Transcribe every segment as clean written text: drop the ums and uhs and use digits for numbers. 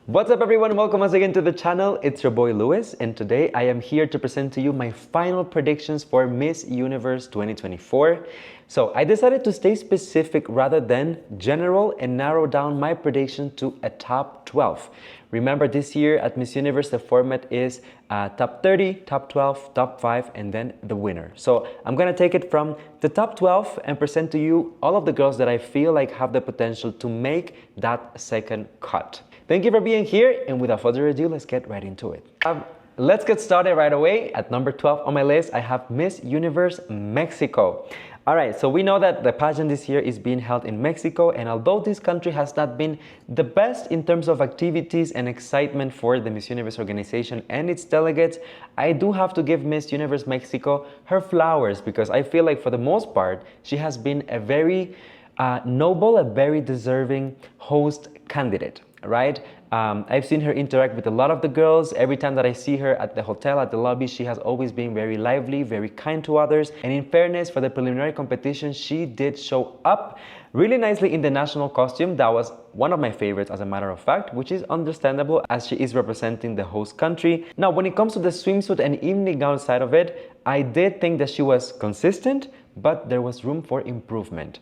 What's up everyone, welcome once again to the channel. It's your boy Luis, and today I am here to present to you my final predictions for Miss Universe 2024. So I decided to stay specific rather than general and narrow down my prediction to a top 12. Remember, this year at Miss Universe the format is top 30, top 12, top 5, and then the winner. So I'm gonna take it from the top 12 and present to you all of the girls that I feel like have the potential to make that second cut. Thank you for being here, and without further ado, let's get right into it. Let's get started right away. At number 12 on my list, I have Miss Universe Mexico. All right, so we know that the pageant this year is being held in Mexico, and although this country has not been the best in terms of activities and excitement for the Miss Universe organization and its delegates, I do have to give Miss Universe Mexico her flowers, because I feel like for the most part, she has been a very noble, a very deserving host candidate. Right? I've seen her interact with a lot of the girls. Every time that I see her at the hotel, at the lobby, she has always been very lively, very kind to others. And in fairness, for the preliminary competition, she did show up really nicely in the national costume. That was one of my favorites, as a matter of fact, which is understandable as she is representing the host country. Now, when it comes to the swimsuit and evening gown side of it, I did think that she was consistent, but there was room for improvement.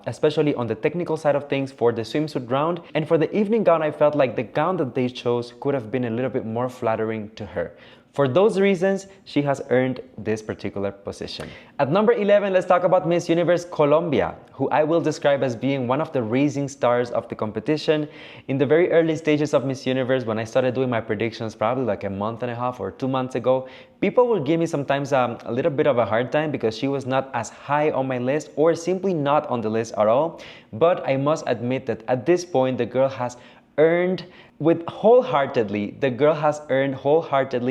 Especially on the technical side of things for the swimsuit round. And for the evening gown, I felt like the gown that they chose could have been a little bit more flattering to her. For those reasons, she has earned this particular position. At number 11, let's talk about Miss Universe Colombia, who I will describe as being one of the rising stars of the competition. In the very early stages of Miss Universe, when I started doing my predictions, probably like a month and a half or 2 months ago, people would give me sometimes a little bit of a hard time because she was not as high on my list, or simply not on the list at all. But I must admit that at this point, the girl has earned wholeheartedly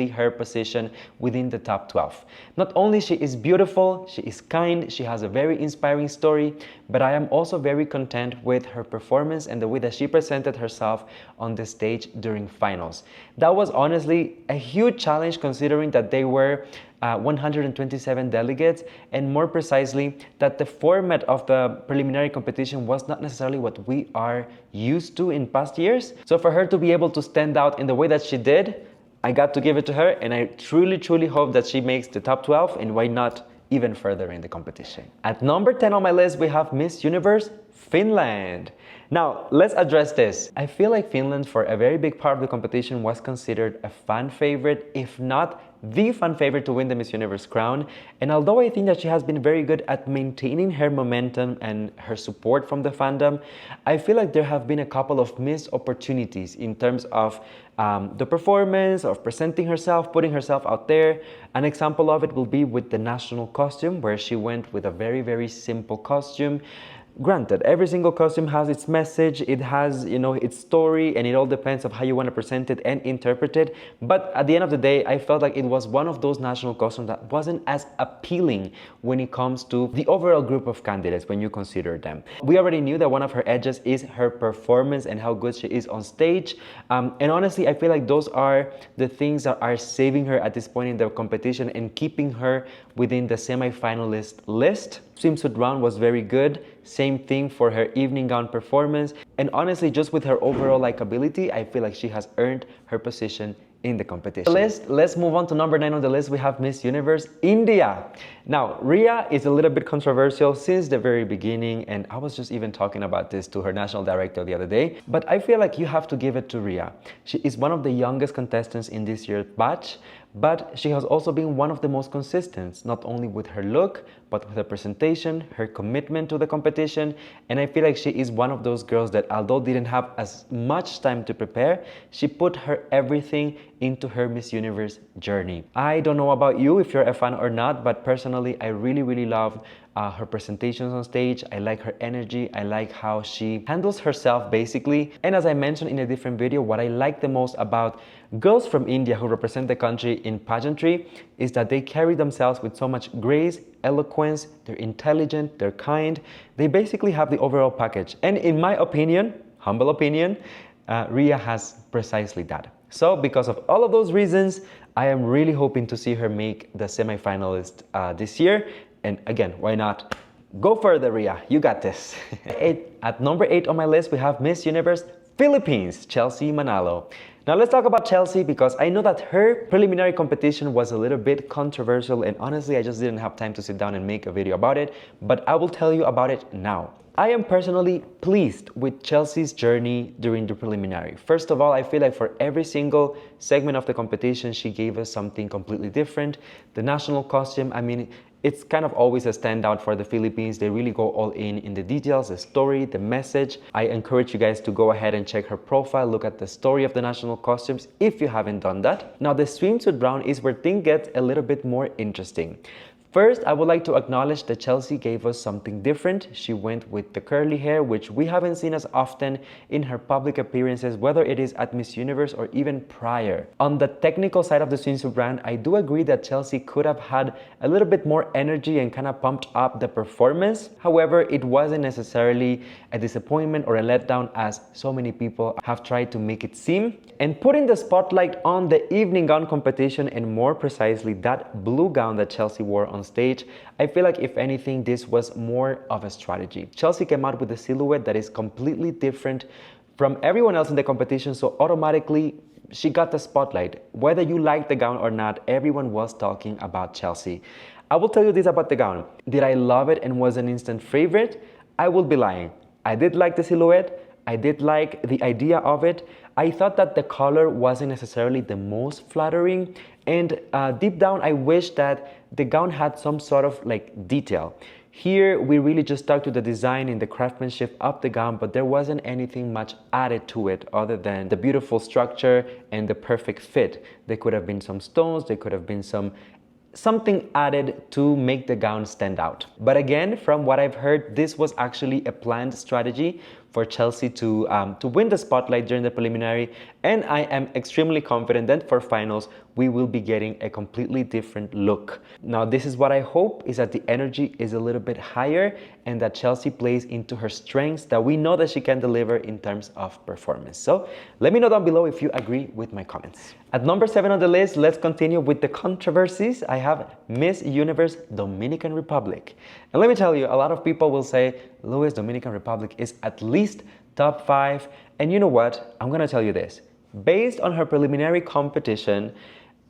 her position within the top 12. Not only she is beautiful, she is kind, she has a very inspiring story, but I am also very content with her performance and the way that she presented herself on the stage during finals. That was honestly a huge challenge, considering that they were 127 delegates, and more precisely that the format of the preliminary competition was not necessarily what we are used to in past years. So for her to be able to stand out in the way that she did, I got to give it to her, and I truly hope that she makes the top 12, and why not even further in the competition. At number 10 on my list, we have Miss Universe Finland. Now, let's address this. I feel like Finland, for a very big part of the competition, was considered a fan favorite, if not the fan favorite to win the Miss Universe crown. And although I think that she has been very good at maintaining her momentum and her support from the fandom, I feel like there have been a couple of missed opportunities in terms of the performance, of presenting herself, putting herself out there. An example of it will be with the national costume, where she went with a very simple costume. Granted, every single costume has its message, it has, its story, and it all depends on how you want to present it and interpret it. But at the end of the day, I felt like it was one of those national costumes that wasn't as appealing when it comes to the overall group of candidates when you consider them. We already knew that one of her edges is her performance and how good she is on stage. And honestly, I feel like those are the things that are saving her at this point in the competition and keeping her within the semi-finalist list. Swimsuit round was very good. Same thing for her evening gown performance. And honestly, just with her overall likability, I feel like she has earned her position in the competition. Let's move on to number 9 on the list. We have Miss Universe India. Now, Ria is a little bit controversial since the very beginning, and I was just even talking about this to her national director the other day. But I feel like you have to give it to Ria. She is one of the youngest contestants in this year's batch, but she has also been one of the most consistent, not only with her look, but with her presentation, her commitment to the competition. And I feel like she is one of those girls that, although didn't have as much time to prepare, she put her everything into her Miss Universe journey. I don't know about you, if you're a fan or not, but personally, I really loved her presentations on stage. I like her energy. I like how she handles herself, basically. And as I mentioned in a different video, what I like the most about girls from India who represent the country in pageantry is that they carry themselves with so much grace, eloquence, they're intelligent, they're kind. They basically have the overall package. And in my opinion, humble opinion, Ria has precisely that. So because of all of those reasons, I am really hoping to see her make the semi-finalist this year. And again, why not? Go further, Ria. You got this. At number 8 on my list, we have Miss Universe Philippines, Chelsea Manalo. Now let's talk about Chelsea because I know that her preliminary competition was a little bit controversial and honestly I just didn't have time to sit down and make a video about it, but I will tell you about it now. I am personally pleased with Chelsea's journey during the preliminary. First of all, I feel like for every single segment of the competition, she gave us something completely different. The national costume, I mean, it's kind of always a standout for the Philippines. They really go all in the details, the story, the message. I encourage you guys to go ahead and check her profile, look at the story of the national costumes if you haven't done that. Now the swimsuit round is where things get a little bit more interesting. First, I would like to acknowledge that Chelsea gave us something different. She went with the curly hair, which we haven't seen as often in her public appearances, whether it is at Miss Universe or even prior. On the technical side of the swimsuit brand, I do agree that Chelsea could have had a little bit more energy and kind of pumped up the performance. However, it wasn't necessarily a disappointment or a letdown as so many people have tried to make it seem. And putting the spotlight on the evening gown competition and more precisely that blue gown that Chelsea wore on stage, I feel like if anything this was more of a strategy. Chelsea came out with a silhouette that is completely different from everyone else in the competition, so automatically she got the spotlight. Whether you like the gown or not, everyone was talking about Chelsea. I will tell you this about the gown. Did I love it and was an instant favorite? I will be lying. I did like the silhouette. I did like the idea of it. I thought that the color wasn't necessarily the most flattering, and deep down I wish that the gown had some sort of like detail. Here we really just stuck to the design and the craftsmanship of the gown, but there wasn't anything much added to it other than the beautiful structure and the perfect fit. There could have been some stones, there could have been something added to make the gown stand out. But again, from what I've heard, this was actually a planned strategy for Chelsea to win the spotlight during the preliminary, and I am extremely confident that for finals we will be getting a completely different look. Now this is what I hope, is that the energy is a little bit higher and that Chelsea plays into her strengths that we know that she can deliver in terms of performance. So let me know down below if you agree with my comments. At number 7 on the list, let's continue with the controversies. I have Miss Universe Dominican Republic. And let me tell you, a lot of people will say, Luis, Dominican Republic is at least top 5. And you know what? I'm gonna tell you this. Based on her preliminary competition,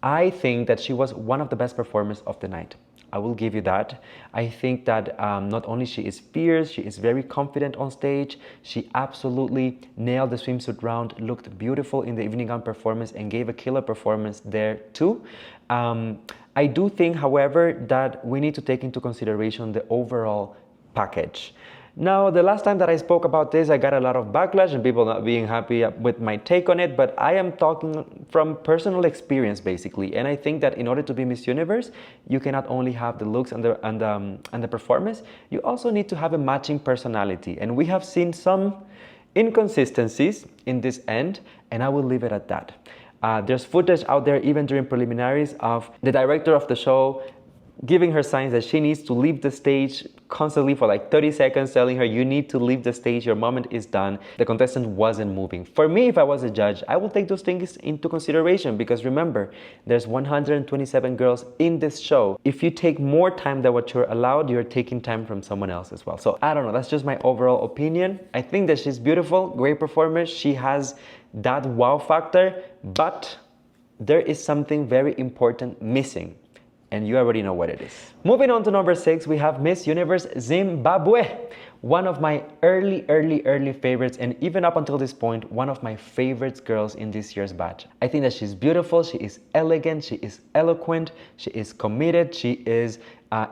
I think that she was one of the best performers of the night. I will give you that. I think that not only she is fierce, she is very confident on stage. She absolutely nailed the swimsuit round, looked beautiful in the evening gown performance and gave a killer performance there too. I do think, however, that we need to take into consideration the overall package. Now, the last time that I spoke about this, I got a lot of backlash and people not being happy with my take on it, but I am talking from personal experience basically. And I think that in order to be Miss Universe, you cannot only have the looks and the performance, you also need to have a matching personality. And we have seen some inconsistencies in this end, and I will leave it at that. There's footage out there even during preliminaries of the director of the show giving her signs that she needs to leave the stage constantly for like 30 seconds, telling her, you need to leave the stage, your moment is done. The contestant wasn't moving. For me, if I was a judge, I would take those things into consideration because remember, there's 127 girls in this show. If you take more time than what you're allowed, you're taking time from someone else as well. So I don't know, that's just my overall opinion. I think that she's beautiful, great performer. She has that wow factor, but there is something very important missing. And you already know what it is. Moving on to number 6, we have Miss Universe Zimbabwe. One of my early favorites, and even up until this point, one of my favorite girls in this year's batch. I think that she's beautiful, she is elegant, she is eloquent, she is committed, she is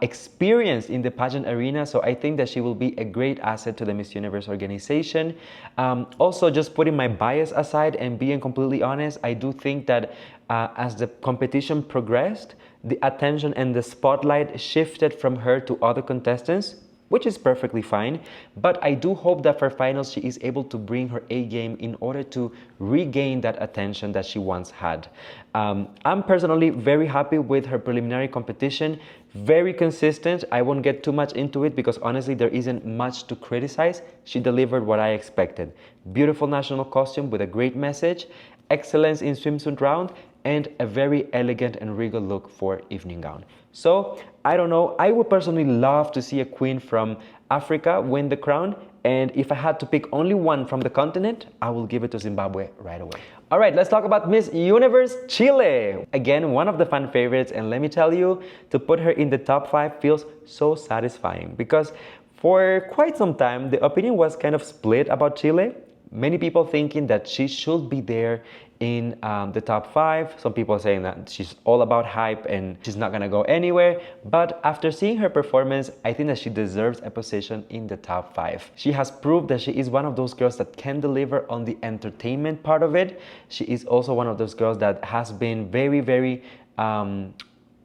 experienced in the pageant arena, so I think that she will be a great asset to the Miss Universe organization. Also, just putting my bias aside and being completely honest, I do think that as the competition progressed, the attention and the spotlight shifted from her to other contestants, which is perfectly fine. But I do hope that for finals, she is able to bring her A game in order to regain that attention that she once had. I'm personally very happy with her preliminary competition, very consistent. I won't get too much into it because honestly, there isn't much to criticize. She delivered what I expected. Beautiful national costume with a great message, excellence in swimsuit round, and a very elegant and regal look for evening gown. So I don't know, I would personally love to see a queen from Africa win the crown, And if I had to pick only one from the continent, I will give it to Zimbabwe right away. All right, let's talk about Miss Universe Chile. Again, one of the fan favorites, and let me tell you, to put her in the top 5 feels so satisfying because for quite some time, the opinion was kind of split about Chile. Many people thinking that she should be there in the top 5. Some people saying that she's all about hype and she's not gonna go anywhere. But after seeing her performance, I think that she deserves a position in the top 5. She has proved that she is one of those girls that can deliver on the entertainment part of it. She is also one of those girls that has been very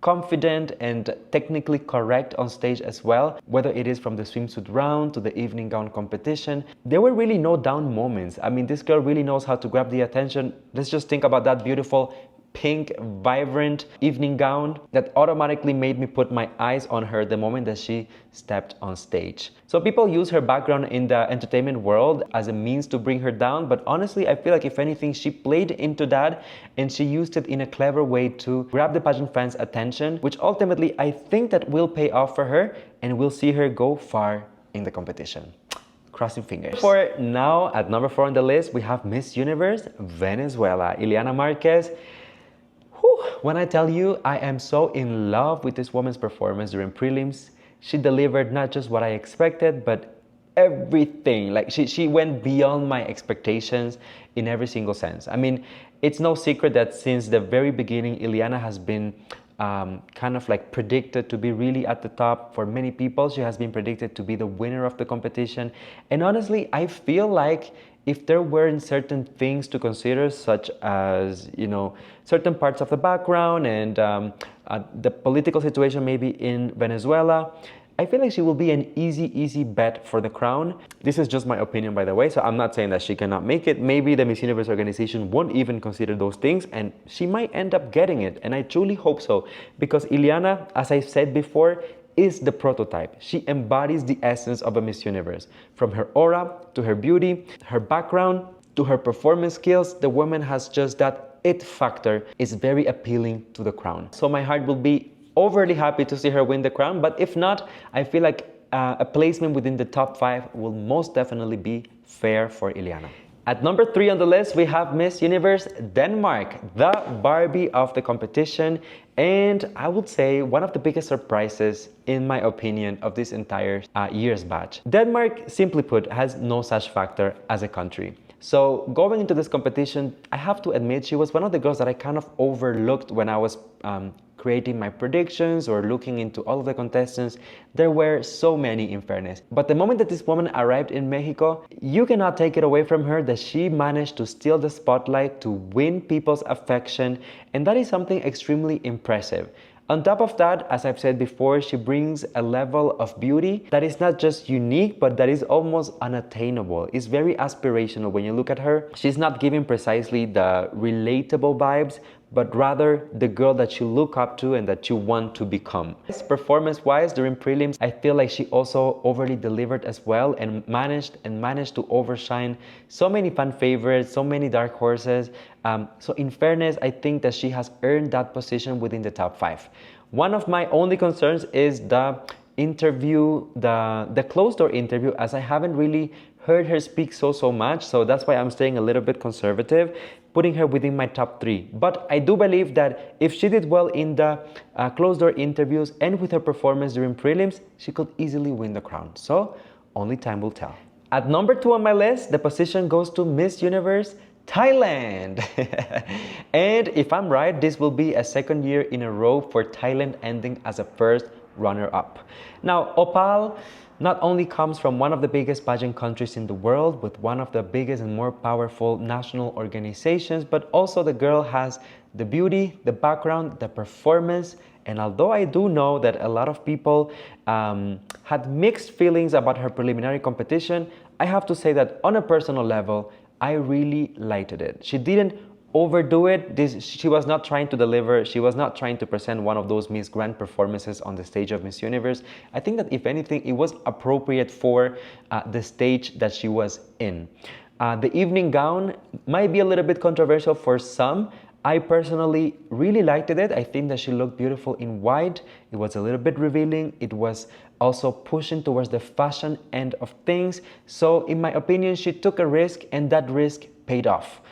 confident and technically correct on stage as well, whether it is from the swimsuit round to the evening gown competition. There were really no down moments. I mean, this girl really knows how to grab the attention. Let's just think about that beautiful pink, vibrant evening gown that automatically made me put my eyes on her the moment that she stepped on stage. So people use her background in the entertainment world as a means to bring her down, but honestly, I feel like if anything, she played into that and she used it in a clever way to grab the pageant fans' attention, which ultimately I think that will pay off for her and we'll see her go far in the competition. Crossing fingers. For now, at number 4 on the list, we have Miss Universe Venezuela, Ileana Marquez. When I tell you, I am so in love with this woman's performance during prelims. She delivered not just what I expected, but everything. Like she went beyond my expectations in every single sense. I mean, it's no secret that since the very beginning, Ileana has been kind of like predicted to be really at the top for many people. She has been predicted to be the winner of the competition. And honestly, I feel like if there weren't certain things to consider, such as, you know, certain parts of the background and the political situation maybe in Venezuela, I feel like she will be an easy bet for the crown. This is just my opinion, by the way, so I'm not saying that she cannot make it. Maybe the Miss Universe organization won't even consider those things and she might end up getting it, and I truly hope so, because Ileana, as I said before, is the prototype. She embodies the essence of a Miss Universe. From her aura, to her beauty, her background, to her performance skills, the woman has just that it factor is very appealing to the crown. So my heart will be overly happy to see her win the crown, but if not, I feel like a placement within the top 5 will most definitely be fair for Ileana. At number 3 on the list, we have Miss Universe Denmark, the Barbie of the competition, and I would say one of the biggest surprises, in my opinion, of this entire year's batch. Denmark, simply put, has no such factor as a country. So going into this competition, I have to admit she was one of the girls that I kind of overlooked when I was creating my predictions or looking into all of the contestants. There were so many, in fairness. But the moment that this woman arrived in Mexico, you cannot take it away from her that she managed to steal the spotlight, to win people's affection, and that is something extremely impressive. On top of that, as I've said before, she brings a level of beauty that is not just unique, but that is almost unattainable. It's very aspirational when you look at her. She's not giving precisely the relatable vibes, but rather the girl that you look up to and that you want to become. Performance-wise, during prelims, I feel like she also overly delivered as well and managed to overshine so many fan favorites, so many dark horses. So in fairness, I think that she has earned that position within the top 5. One of my only concerns is the interview, the closed door interview, as I haven't really heard her speak so much, so that's why I'm staying a little bit conservative, putting her within my top 3. But I do believe that if she did well in the closed door interviews and with her performance during prelims, she could easily win the crown. So only time will tell. At number 2 on my list, the position goes to Miss Universe Thailand. And if I'm right, this will be a second year in a row for Thailand ending as a first runner-up. Now, Opal not only comes from one of the biggest pageant countries in the world with one of the biggest and more powerful national organizations, but also the girl has the beauty, the background, the performance. And although I do know that a lot of people had mixed feelings about her preliminary competition, I have to say that on a personal level, I really liked it. She didn't overdo it. She was not trying to deliver. She was not trying to present one of those Miss Grand performances on the stage of Miss Universe. I think that if anything, it was appropriate for the stage that she was in. The evening gown might be a little bit controversial for some. I personally really liked it. I think that she looked beautiful in white. It was a little bit revealing. It was also pushing towards the fashion end of things. So in my opinion, she took a risk and that risk paid off.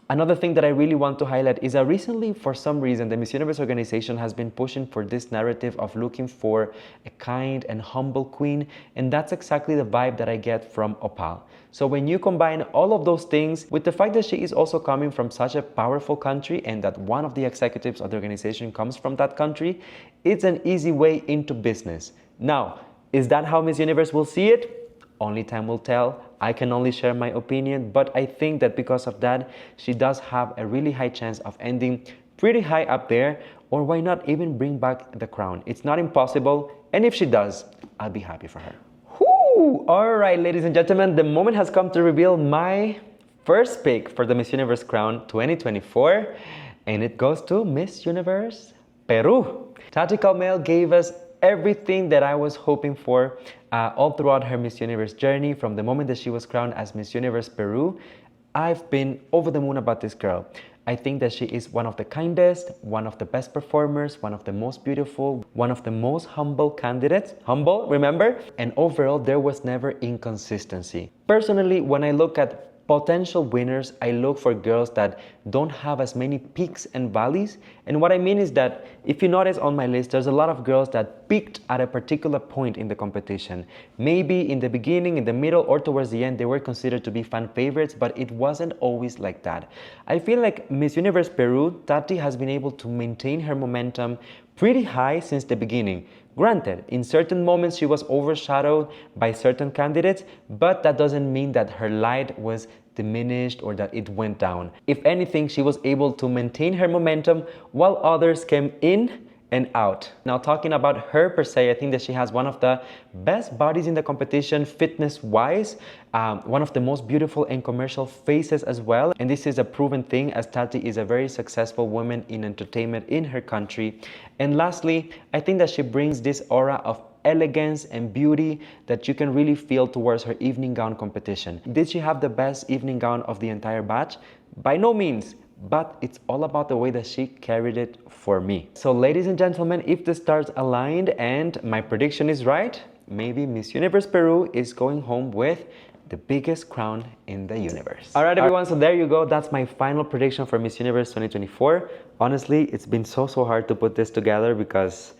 Another thing that I really want to highlight is that recently, for some reason, the Miss Universe organization has been pushing for this narrative of looking for a kind and humble queen, and that's exactly the vibe that I get from Opal. So when you combine all of those things with the fact that she is also coming from such a powerful country and that one of the executives of the organization comes from that country, it's an easy way into business. Now, is that how Miss Universe will see it? Only time will tell. I can only share my opinion, but I think that because of that, she does have a really high chance of ending pretty high up there, or why not even bring back the crown? It's not impossible, and if she does, I'll be happy for her. Whew! All right, ladies and gentlemen, the moment has come to reveal my first pick for the Miss Universe crown 2024, and it goes to Miss Universe Peru. Tati Caumel gave us everything that I was hoping for all throughout her Miss Universe journey. From the moment that she was crowned as Miss Universe Peru, I've been over the moon about this girl. I think that she is one of the kindest, one of the best performers, one of the most beautiful, one of the most humble candidates. Humble, remember? And overall, there was never inconsistency. Personally, when I look at potential winners, I look for girls that don't have as many peaks and valleys. And what I mean is that if you notice on my list, there's a lot of girls that peaked at a particular point in the competition. Maybe in the beginning, in the middle, or towards the end, they were considered to be fan favorites, but it wasn't always like that. I feel like Miss Universe Peru, Tati has been able to maintain her momentum pretty high since the beginning. Granted, in certain moments she was overshadowed by certain candidates, but that doesn't mean that her light was diminished or that it went down. If anything, she was able to maintain her momentum while others came in and out. Now, talking about her per se, I think that she has one of the best bodies in the competition fitness-wise, one of the most beautiful and commercial faces as well. And this is a proven thing, as Tati is a very successful woman in entertainment in her country. And lastly, I think that she brings this aura of elegance and beauty that you can really feel towards her evening gown competition. Did she have the best evening gown of the entire batch? By no means. But it's all about the way that she carried it for me. So ladies and gentlemen, if the stars aligned and my prediction is right, maybe Miss Universe Peru is going home with the biggest crown in the universe. All right, everyone, so there you go. That's my final prediction for Miss Universe 2024. Honestly, it's been so hard to put this together because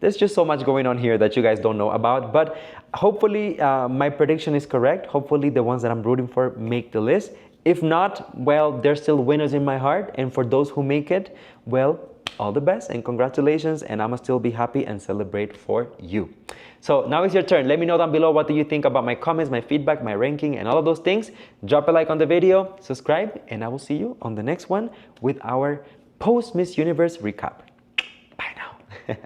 there's just so much going on here that you guys don't know about. But hopefully my prediction is correct. Hopefully the ones that I'm rooting for make the list. If not, well, there's still winners in my heart. And for those who make it, well, all the best and congratulations. And I'ma still be happy and celebrate for you. So now it's your turn. Let me know down below what do you think about my comments, my feedback, my ranking, and all of those things. Drop a like on the video, subscribe, and I will see you on the next one with our post-Miss Universe recap. Bye now.